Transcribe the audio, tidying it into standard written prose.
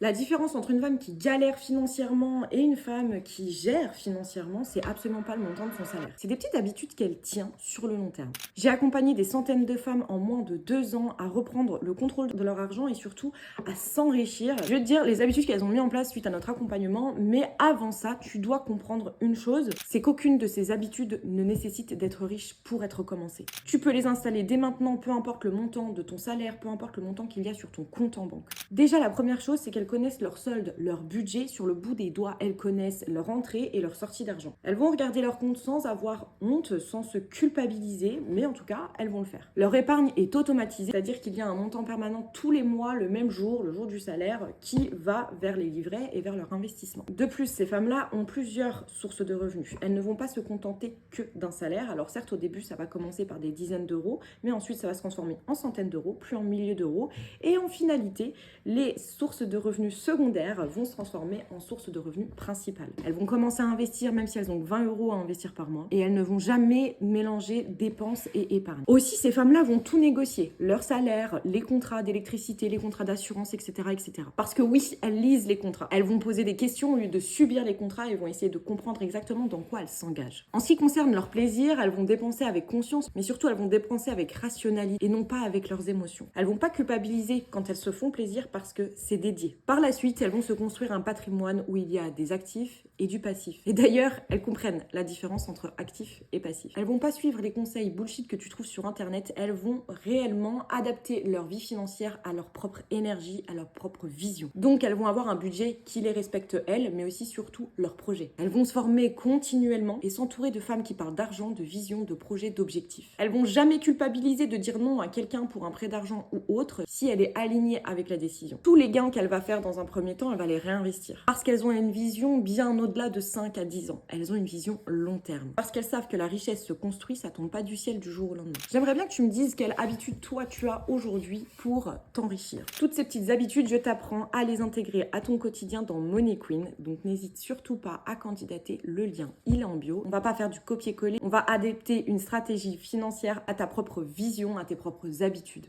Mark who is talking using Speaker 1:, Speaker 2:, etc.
Speaker 1: La différence entre une femme qui galère financièrement et une femme qui gère financièrement, c'est absolument pas le montant de son salaire. C'est des petites habitudes qu'elle tient sur le long terme. J'ai accompagné des centaines de femmes en moins de 2 ans à reprendre le contrôle de leur argent et surtout à s'enrichir. Je vais te dire les habitudes qu'elles ont mis en place suite à notre accompagnement, mais avant ça, tu dois comprendre une chose, c'est qu'aucune de ces habitudes ne nécessite d'être riche pour être commencée. Tu peux les installer dès maintenant, peu importe le montant de ton salaire, peu importe le montant qu'il y a sur ton compte en banque. Déjà, la première chose, c'est qu'elles connaissent leur solde, leur budget sur le bout des doigts. Elles connaissent leur entrée et leur sortie d'argent. Elles vont regarder leur compte sans avoir honte, sans se culpabiliser, mais en tout cas, elles vont le faire. Leur épargne est automatisée, c'est-à-dire qu'il y a un montant permanent tous les mois, le même jour, le jour du salaire, qui va vers les livrets et vers leur investissement. De plus, ces femmes-là ont plusieurs sources de revenus. Elles ne vont pas se contenter que d'un salaire. Alors certes, au début, ça va commencer par des dizaines d'euros, mais ensuite, ça va se transformer en centaines d'euros, puis en milliers d'euros. Et en finalité, les sources de revenus secondaires vont se transformer en sources de revenus principales. Elles vont commencer à investir même si elles ont 20 euros à investir par mois et elles ne vont jamais mélanger dépenses et épargne. Aussi, ces femmes-là vont tout négocier, leur salaire, les contrats d'électricité, les contrats d'assurance, etc., etc. Parce que oui, elles lisent les contrats. Elles vont poser des questions au lieu de subir les contrats et vont essayer de comprendre exactement dans quoi elles s'engagent. En ce qui concerne leur plaisir, elles vont dépenser avec conscience, mais surtout elles vont dépenser avec rationalité et non pas avec leurs émotions. Elles vont pas culpabiliser quand elles se font plaisir parce que c'est dédié. Par la suite, elles vont se construire un patrimoine où il y a des actifs et du passif. Et d'ailleurs, elles comprennent la différence entre actif et passif. Elles vont pas suivre les conseils bullshit que tu trouves sur internet, elles vont réellement adapter leur vie financière à leur propre énergie, à leur propre vision. Donc elles vont avoir un budget qui les respecte elles, mais aussi surtout leurs projets. Elles vont se former continuellement et s'entourer de femmes qui parlent d'argent, de vision, de projets, d'objectifs. Elles vont jamais culpabiliser de dire non à quelqu'un pour un prêt d'argent ou autre si elle est alignée avec la décision. Tous les gains qu'elle va faire dans un premier temps, elle va les réinvestir. Parce qu'elles ont une vision bien au-delà de 5 à 10 ans. Elles ont une vision long terme. Parce qu'elles savent que la richesse se construit, ça tombe pas du ciel du jour au lendemain. J'aimerais bien que tu me dises quelle habitude toi tu as aujourd'hui pour t'enrichir. Toutes ces petites habitudes, je t'apprends à les intégrer à ton quotidien dans Money Queen. Donc n'hésite surtout pas à candidater. Le lien, il est en bio. On va pas faire du copier-coller. On va adapter une stratégie financière à ta propre vision, à tes propres habitudes.